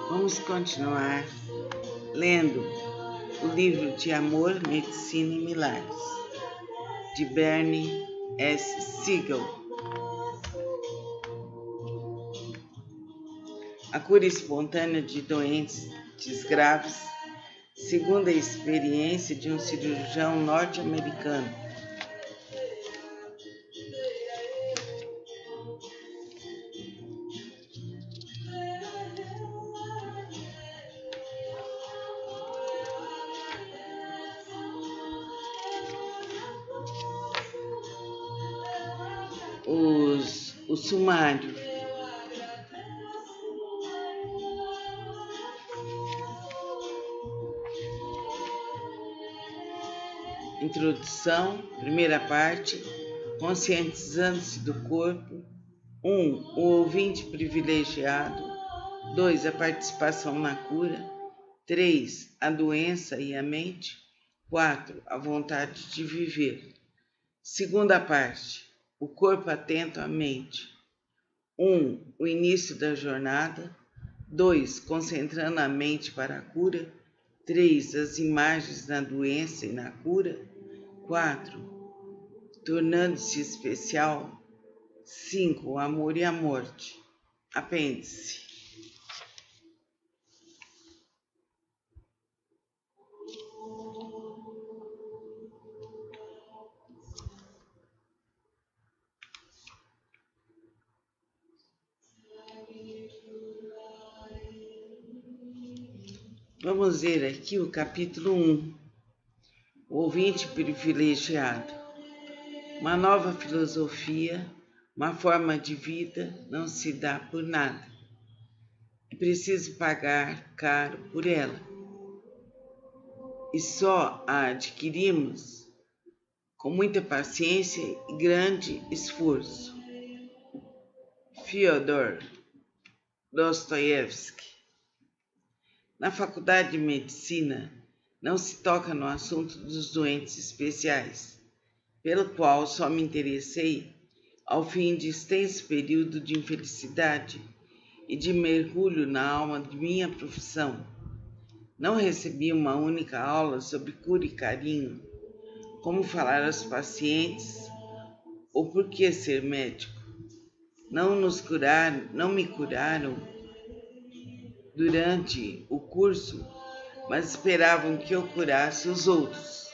Vamos continuar lendo o livro de Amor, Medicina e Milagres, de Bernie S. Siegel. A cura espontânea de doentes graves, segundo a experiência de um cirurgião norte-americano. O sumário. Introdução, primeira parte, conscientizando-se do corpo. 1. O ouvinte privilegiado. 2. A participação na cura. 3. A doença e a mente. 4. A vontade de viver. Segunda parte, o corpo atento à mente. 1. O início da jornada. 2. Concentrando a mente para a cura. 3. As imagens na doença e na cura. 4. Tornando-se especial. 5. O amor e a morte. Apêndice. Vamos ver aqui o capítulo 1, o ouvinte privilegiado. Uma nova filosofia, uma forma de vida não se dá por nada. É preciso pagar caro por ela. E só a adquirimos com muita paciência e grande esforço. Fyodor Dostoiévski. Na faculdade de medicina, não se toca no assunto dos doentes especiais, pelo qual só me interessei ao fim de extenso período de infelicidade e de mergulho na alma de minha profissão. Não recebi uma única aula sobre cura e carinho, como falar aos pacientes ou por que ser médico. Não me curaram durante o curso, mas esperavam que eu curasse os outros.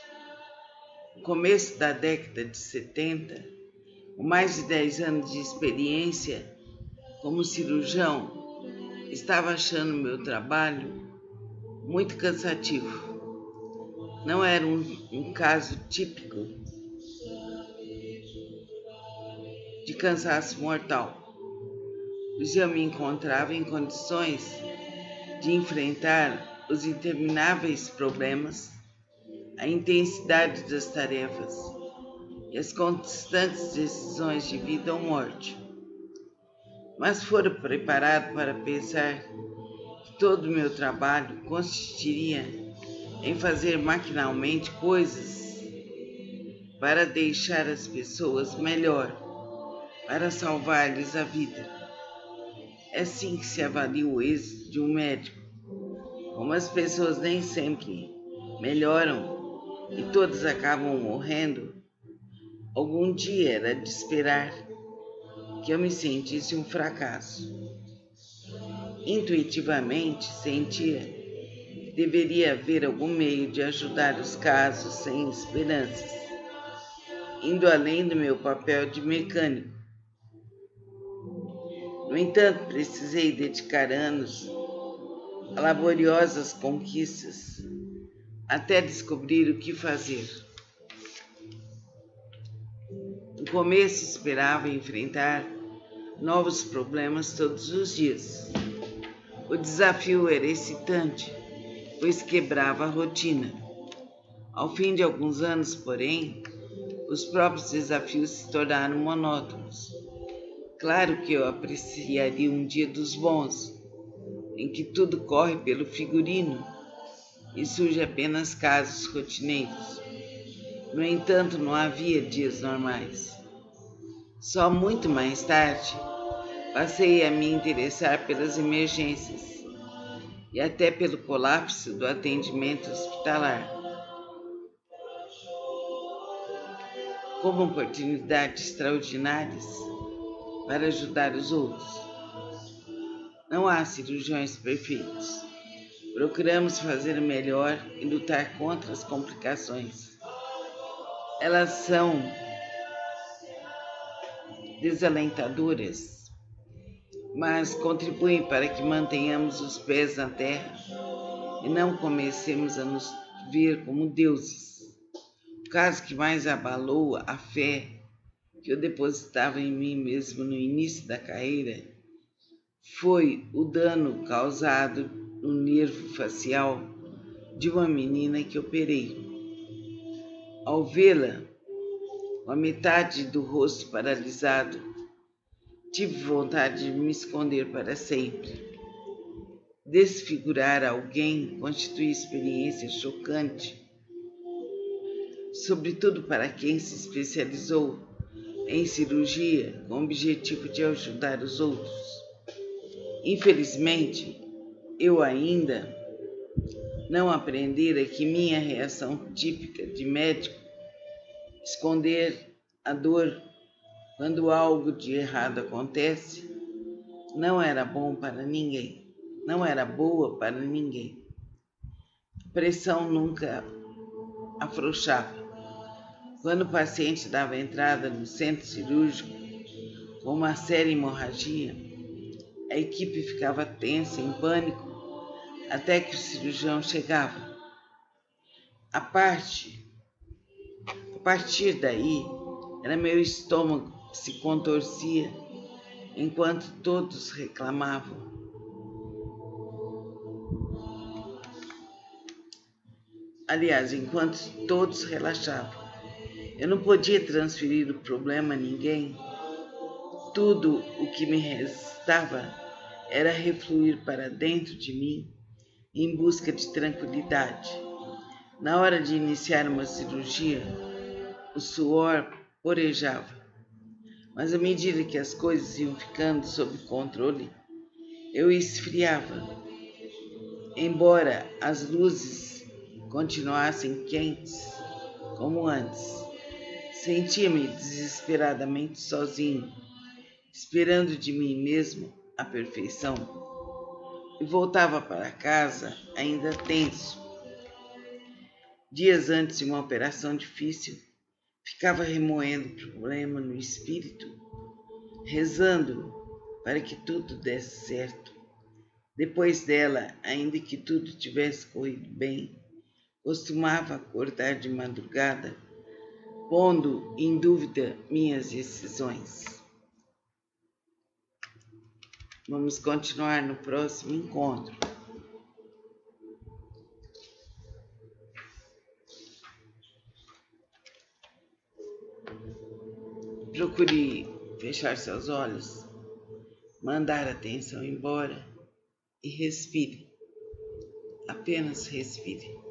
No começo da década de 70, com mais de 10 anos de experiência como cirurgião, estava achando meu trabalho muito cansativo. Não era um caso típico de cansaço mortal, pois eu me encontrava em condições de enfrentar os intermináveis problemas, a intensidade das tarefas e as constantes decisões de vida ou morte. Mas fora preparado para pensar que todo o meu trabalho consistiria em fazer maquinalmente coisas para deixar as pessoas melhor, para salvar-lhes a vida. É assim que se avalia o êxito de um médico. Como as pessoas nem sempre melhoram e todas acabam morrendo, algum dia era de esperar que eu me sentisse um fracasso. Intuitivamente sentia que deveria haver algum meio de ajudar os casos sem esperanças, indo além do meu papel de mecânico. No entanto, precisei dedicar anos a laboriosas conquistas até descobrir o que fazer. No começo esperava enfrentar novos problemas todos os dias. O desafio era excitante, pois quebrava a rotina. Ao fim de alguns anos, porém, os próprios desafios se tornaram monótonos. Claro que eu apreciaria um dia dos bons, em que tudo corre pelo figurino e surge apenas casos rotineiros. No entanto, não havia dias normais. Só muito mais tarde passei a me interessar pelas emergências, e até pelo colapso do atendimento hospitalar, como oportunidades extraordinárias para ajudar os outros. Não há cirurgiões perfeitos. Procuramos fazer o melhor e lutar contra as complicações. Elas são desalentadoras, mas contribuem para que mantenhamos os pés na terra e não comecemos a nos ver como deuses. O caso que mais abalou a fé que eu depositava em mim mesmo no início da carreira foi o dano causado no nervo facial de uma menina que operei. Ao vê-la com a metade do rosto paralisado, tive vontade de me esconder para sempre. Desfigurar alguém constitui experiência chocante, sobretudo para quem se especializou em cirurgia com o objetivo de ajudar os outros. Infelizmente, eu ainda não aprendera que minha reação típica de médico, esconder a dor quando algo de errado acontece, não era bom para ninguém, não era boa para ninguém. A pressão nunca afrouxava. Quando o paciente dava entrada no centro cirúrgico com uma séria hemorragia, a equipe ficava tensa, em pânico, até que o cirurgião chegava. A partir daí, era meu estômago que se contorcia enquanto todos reclamavam. Aliás, enquanto todos relaxavam. Eu não podia transferir o problema a ninguém. Tudo o que me restava era refluir para dentro de mim em busca de tranquilidade. Na hora de iniciar uma cirurgia, o suor porejava, mas à medida que as coisas iam ficando sob controle, eu esfriava. Embora as luzes continuassem quentes, como antes, sentia-me desesperadamente sozinho, esperando de mim mesmo a perfeição, e voltava para casa ainda tenso. Dias antes de uma operação difícil, ficava remoendo o problema no espírito, rezando para que tudo desse certo. Depois dela, ainda que tudo tivesse corrido bem, costumava acordar de madrugada, pondo em dúvida minhas decisões. Vamos continuar no próximo encontro. Procure fechar seus olhos, mandar a atenção embora e respire. Apenas respire.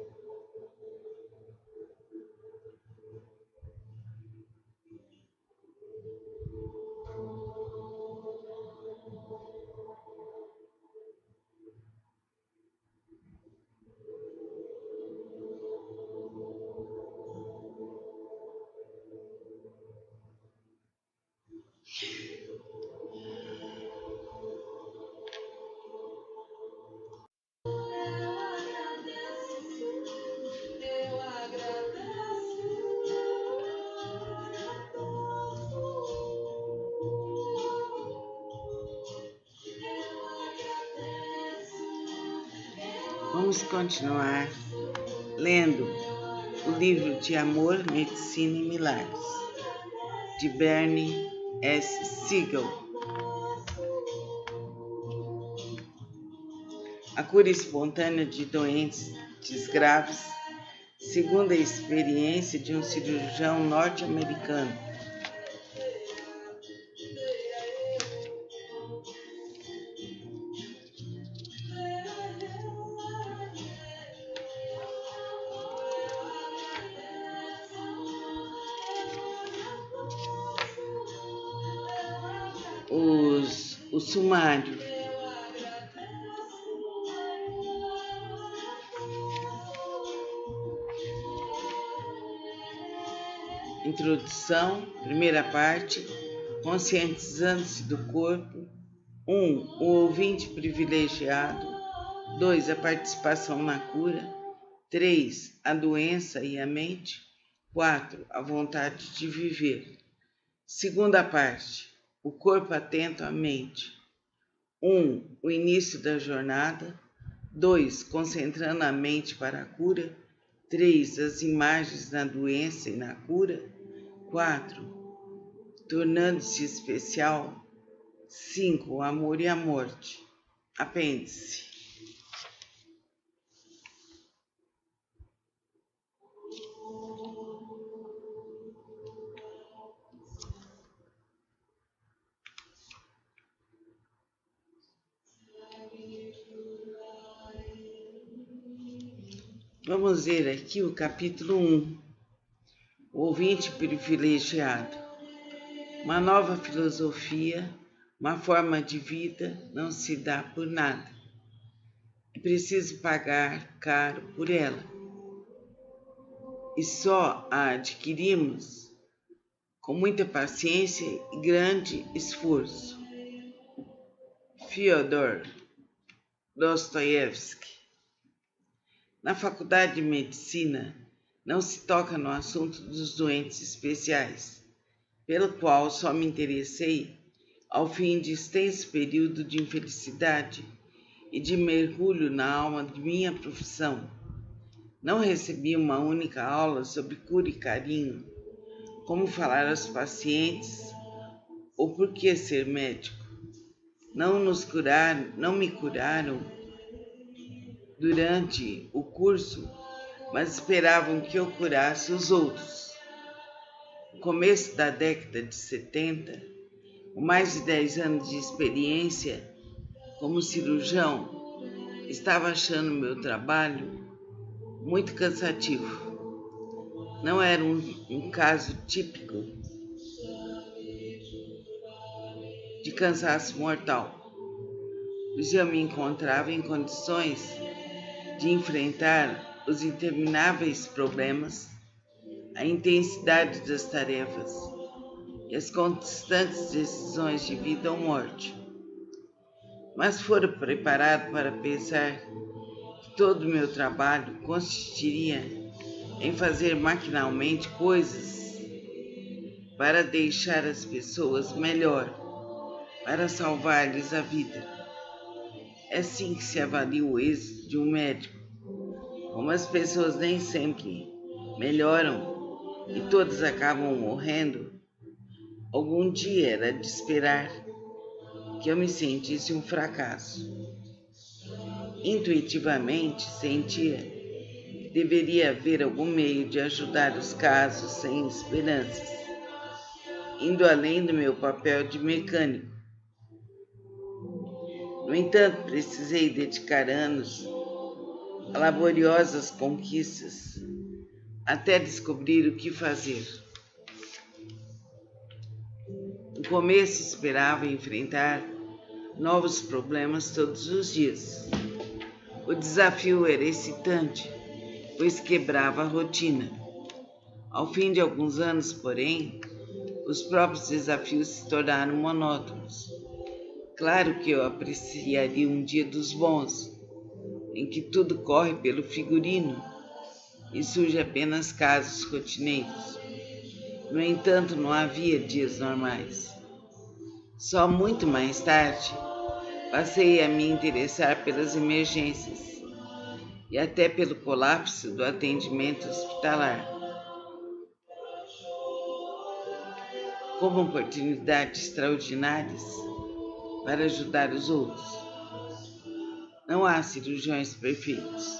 Vamos continuar lendo o livro de Amor, Medicina e Milagres, de Bernie S. Siegel. A cura espontânea de doentes graves, segundo a experiência de um cirurgião norte-americano. O sumário. Introdução, primeira parte, conscientizando-se do corpo. 1. O ouvinte privilegiado. 2. A participação na cura. 3. A doença e a mente. 4. A vontade de viver. Segunda parte, o corpo atento à mente. 1. O início da jornada. 2. Concentrando a mente para a cura. 3. As imagens na doença e na cura. 4. Tornando-se especial. 5. O amor e a morte. Apêndice. Vamos ver aqui o capítulo 1. O ouvinte privilegiado. Uma nova filosofia, uma forma de vida não se dá por nada. É preciso pagar caro por ela. E só a adquirimos com muita paciência e grande esforço. Fyodor Dostoiévski. Na faculdade de medicina, não se toca no assunto dos doentes especiais, pelo qual só me interessei ao fim de extenso período de infelicidade e de mergulho na alma de minha profissão. Não recebi uma única aula sobre cura e carinho, como falar aos pacientes ou por que ser médico. Não me curaram durante o curso, mas esperavam que eu curasse os outros. No começo da década de 70, com mais de 10 anos de experiência como cirurgião, estava achando meu trabalho muito cansativo. Não era um caso típico de cansaço mortal, pois eu me encontrava em condições de enfrentar os intermináveis problemas, a intensidade das tarefas e as constantes decisões de vida ou morte. Mas fora preparado para pensar que todo o meu trabalho consistiria em fazer maquinalmente coisas para deixar as pessoas melhor, para salvar-lhes a vida. É assim que se avalia o êxito de um médico. Como as pessoas nem sempre melhoram e todas acabam morrendo, algum dia era de esperar que eu me sentisse um fracasso. Intuitivamente sentia que deveria haver algum meio de ajudar os casos sem esperanças, indo além do meu papel de mecânico. No entanto, precisei dedicar anos a laboriosas conquistas até descobrir o que fazer. No começo esperava enfrentar novos problemas todos os dias. O desafio era excitante, pois quebrava a rotina. Ao fim de alguns anos, porém, os próprios desafios se tornaram monótonos. Claro que eu apreciaria um dia dos bons, em que tudo corre pelo figurino e surge apenas casos rotineiros. No entanto, não havia dias normais. Só muito mais tarde, passei a me interessar pelas emergências e até pelo colapso do atendimento hospitalar, como oportunidades extraordinárias para ajudar os outros. Não há cirurgiões perfeitos.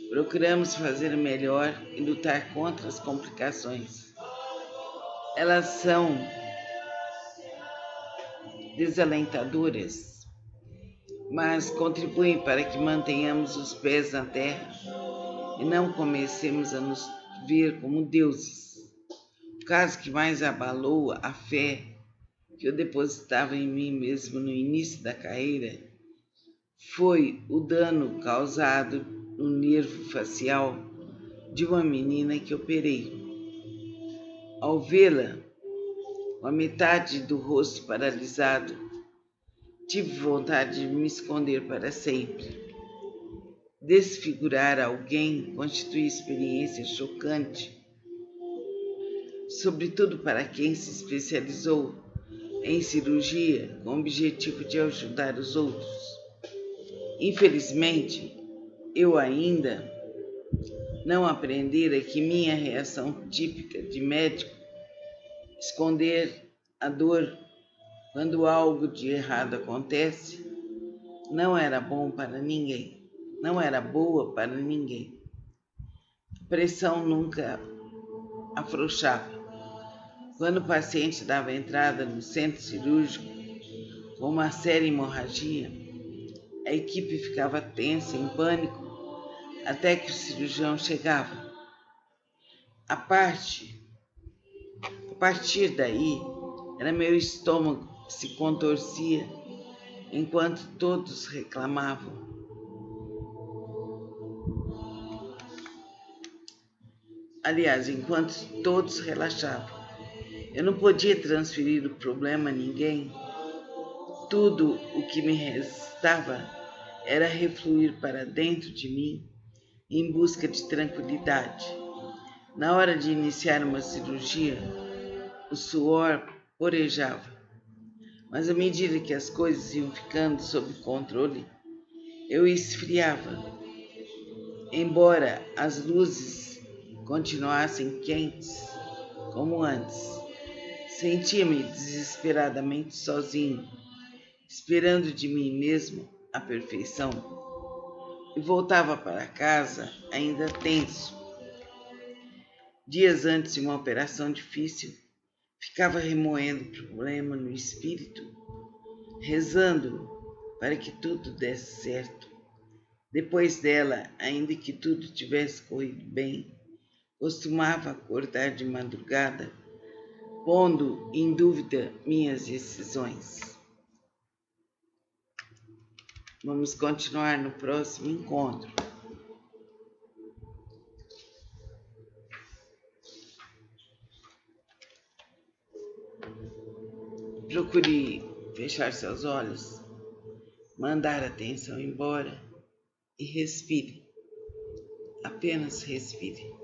Procuramos fazer o melhor e lutar contra as complicações. Elas são desalentadoras, mas contribuem para que mantenhamos os pés na terra e não comecemos a nos ver como deuses. O caso que mais abalou a fé que eu depositava em mim mesmo no início da carreira foi o dano causado no nervo facial de uma menina que operei. Ao vê-la, com a metade do rosto paralisado, tive vontade de me esconder para sempre. Desfigurar alguém constitui experiência chocante, sobretudo para quem se especializou em cirurgia com o objetivo de ajudar os outros. Infelizmente, eu ainda não aprendera que minha reação típica de médico, esconder a dor quando algo de errado acontece, não era bom para ninguém, não era boa para ninguém. A pressão nunca afrouxava. Quando o paciente dava entrada no centro cirúrgico com uma séria hemorragia, a equipe ficava tensa, em pânico, até que o cirurgião chegava. A partir daí, era meu estômago que se contorcia enquanto todos reclamavam. Aliás, enquanto todos relaxavam. Eu não podia transferir o problema a ninguém. Tudo o que me restava era refluir para dentro de mim em busca de tranquilidade. Na hora de iniciar uma cirurgia, o suor porejava, mas à medida que as coisas iam ficando sob controle, eu esfriava. Embora as luzes continuassem quentes, como antes, sentia-me desesperadamente sozinho, esperando de mim mesmo a perfeição, e voltava para casa ainda tenso. Dias antes de uma operação difícil, ficava remoendo o problema no espírito, rezando para que tudo desse certo. Depois dela, ainda que tudo tivesse corrido bem, costumava acordar de madrugada, pondo em dúvida minhas decisões. Vamos continuar no próximo encontro. Procure fechar seus olhos, mandar a atenção embora e respire. Apenas respire.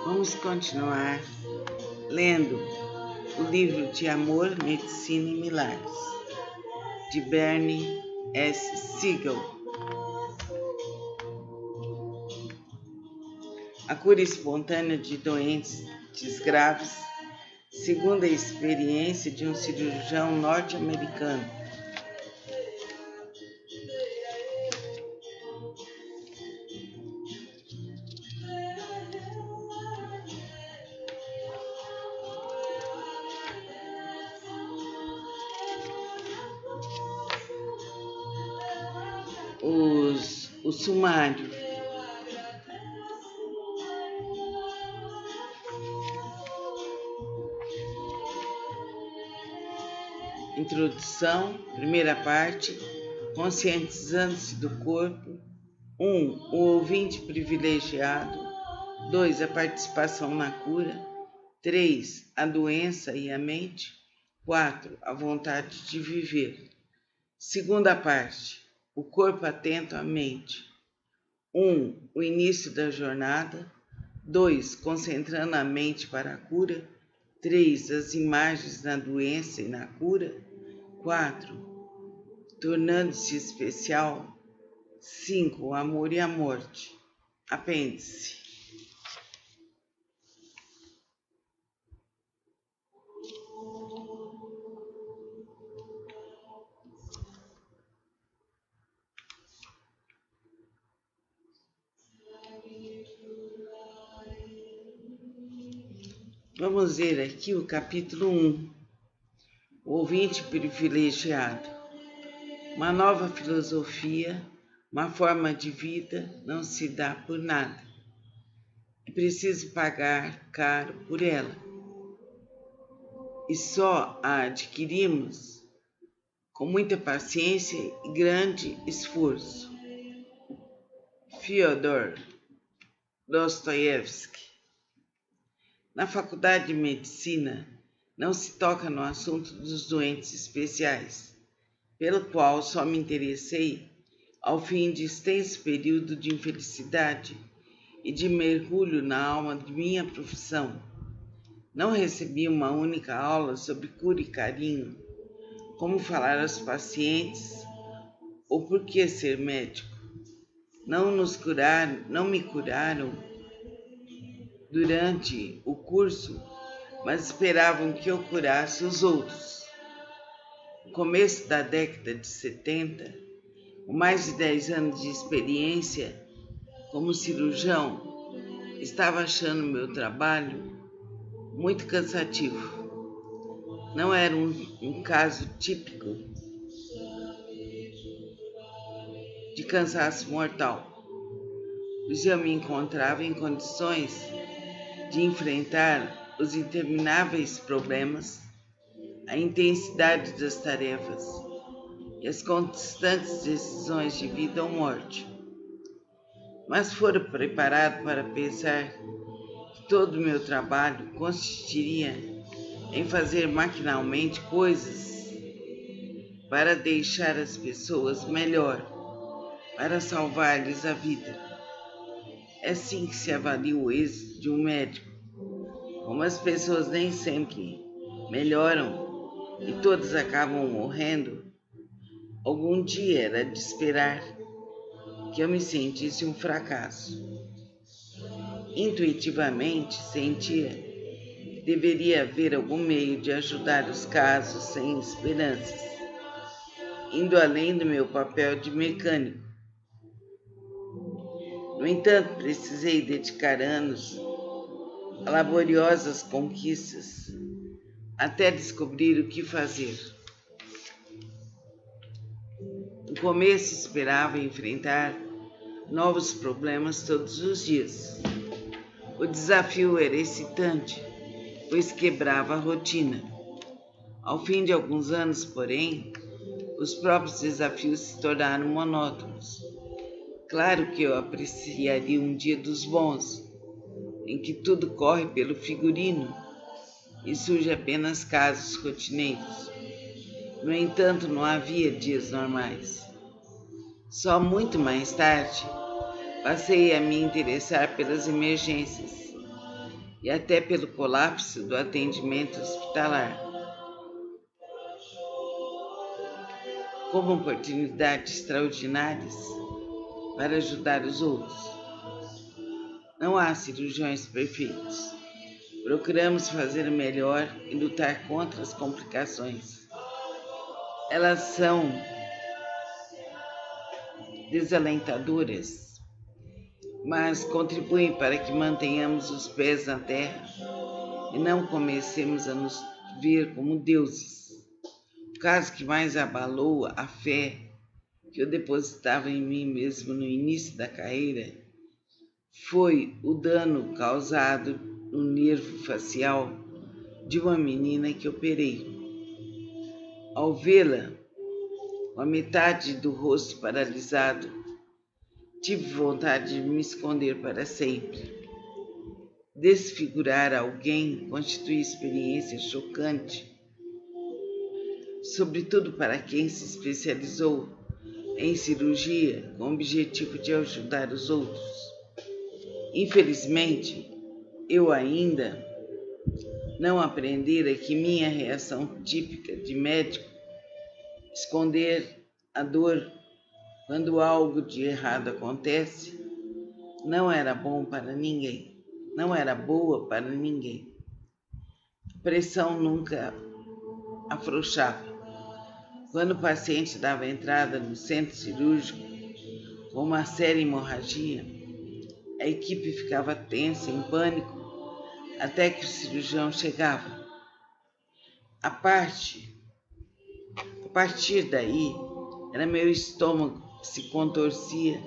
Vamos continuar lendo o livro de Amor, Medicina e Milagres, de Bernie S. Siegel. A cura espontânea de doentes graves, segundo a experiência de um cirurgião norte-americano. O sumário. Introdução, primeira parte, conscientizando-se do corpo. 1. O ouvinte privilegiado. 2. A participação na cura. 3. A doença e a mente. 4. A vontade de viver. Segunda parte, o corpo atento à mente. 1. O início da jornada. 2. Concentrando a mente para a cura. 3. As imagens na doença e na cura. 4. Tornando-se especial. 5. O amor e a morte. Apêndice. Vamos ver aqui o capítulo 1, o ouvinte privilegiado. Uma nova filosofia, uma forma de vida não se dá por nada. É preciso pagar caro por ela. E só a adquirimos com muita paciência e grande esforço. Fyodor Dostoiévski. Na faculdade de medicina, não se toca no assunto dos doentes especiais, pelo qual só me interessei ao fim de extenso período de infelicidade e de mergulho na alma de minha profissão. Não recebi uma única aula sobre cura e carinho, como falar aos pacientes ou por que ser médico. Não me curaram durante o curso, mas esperavam que eu curasse os outros. No começo da década de 70, com mais de 10 anos de experiência como cirurgião, estava achando meu trabalho muito cansativo. Não era um caso típico de cansaço mortal, pois eu me encontrava em condições de enfrentar os intermináveis problemas, a intensidade das tarefas e as constantes decisões de vida ou morte. Mas fora preparado para pensar que todo o meu trabalho consistiria em fazer maquinalmente coisas para deixar as pessoas melhor, para salvar-lhes a vida. É assim que se avalia o êxito de um médico. Como as pessoas nem sempre melhoram e todas acabam morrendo, algum dia era de esperar que eu me sentisse um fracasso. Intuitivamente sentia que deveria haver algum meio de ajudar os casos sem esperanças, indo além do meu papel de mecânico. No entanto, precisei dedicar anos a laboriosas conquistas até descobrir o que fazer. No começo esperava enfrentar novos problemas todos os dias. O desafio era excitante, pois quebrava a rotina. Ao fim de alguns anos, porém, os próprios desafios se tornaram monótonos. Claro que eu apreciaria um dia dos bons, em que tudo corre pelo figurino e surge apenas casos rotineiros. No entanto, não havia dias normais. Só muito mais tarde, passei a me interessar pelas emergências e até pelo colapso do atendimento hospitalar, como oportunidades extraordinárias para ajudar os outros. Não há cirurgiões perfeitos. Procuramos fazer o melhor e lutar contra as complicações. Elas são desalentadoras, mas contribuem para que mantenhamos os pés na terra e não comecemos a nos ver como deuses. O caso que mais abalou a fé que eu depositava em mim mesmo no início da carreira foi o dano causado no nervo facial de uma menina que operei. Ao vê-la com a metade do rosto paralisado, tive vontade de me esconder para sempre. Desfigurar alguém constitui experiência chocante, sobretudo para quem se especializou em cirurgia com o objetivo de ajudar os outros. Infelizmente, eu ainda não aprendera que minha reação típica de médico, esconder a dor quando algo de errado acontece, não era bom para ninguém, não era boa para ninguém. A pressão nunca afrouxava. Quando o paciente dava entrada no centro cirúrgico com uma séria hemorragia, a equipe ficava tensa, em pânico, até que o cirurgião chegava. A partir daí, era meu estômago que se contorcia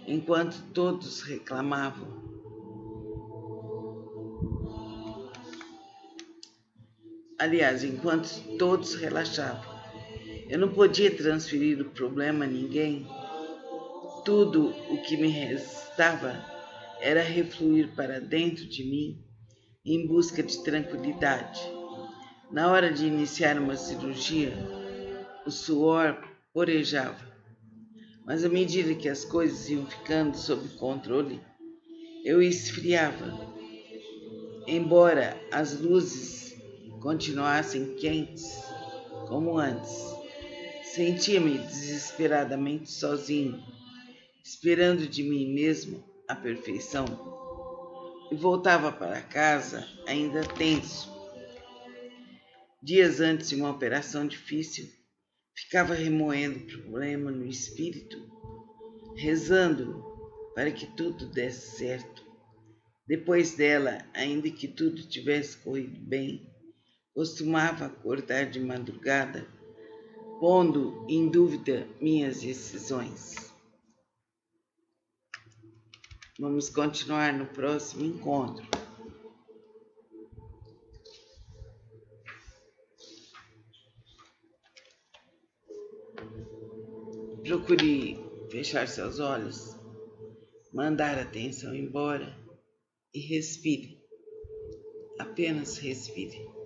enquanto todos reclamavam. Aliás, enquanto todos relaxavam. Eu não podia transferir o problema a ninguém. Tudo o que me restava era refluir para dentro de mim em busca de tranquilidade. Na hora de iniciar uma cirurgia, o suor porejava, mas à medida que as coisas iam ficando sob controle, eu esfriava. Embora as luzes continuassem quentes, como antes, sentia-me desesperadamente sozinho, esperando de mim mesmo a perfeição, e voltava para casa ainda tenso. Dias antes de uma operação difícil, ficava remoendo o problema no espírito, rezando para que tudo desse certo. Depois dela, ainda que tudo tivesse corrido bem, costumava acordar de madrugada, pondo em dúvida minhas decisões. Vamos continuar no próximo encontro. Procure fechar seus olhos, mandar a atenção embora e respire. Apenas respire.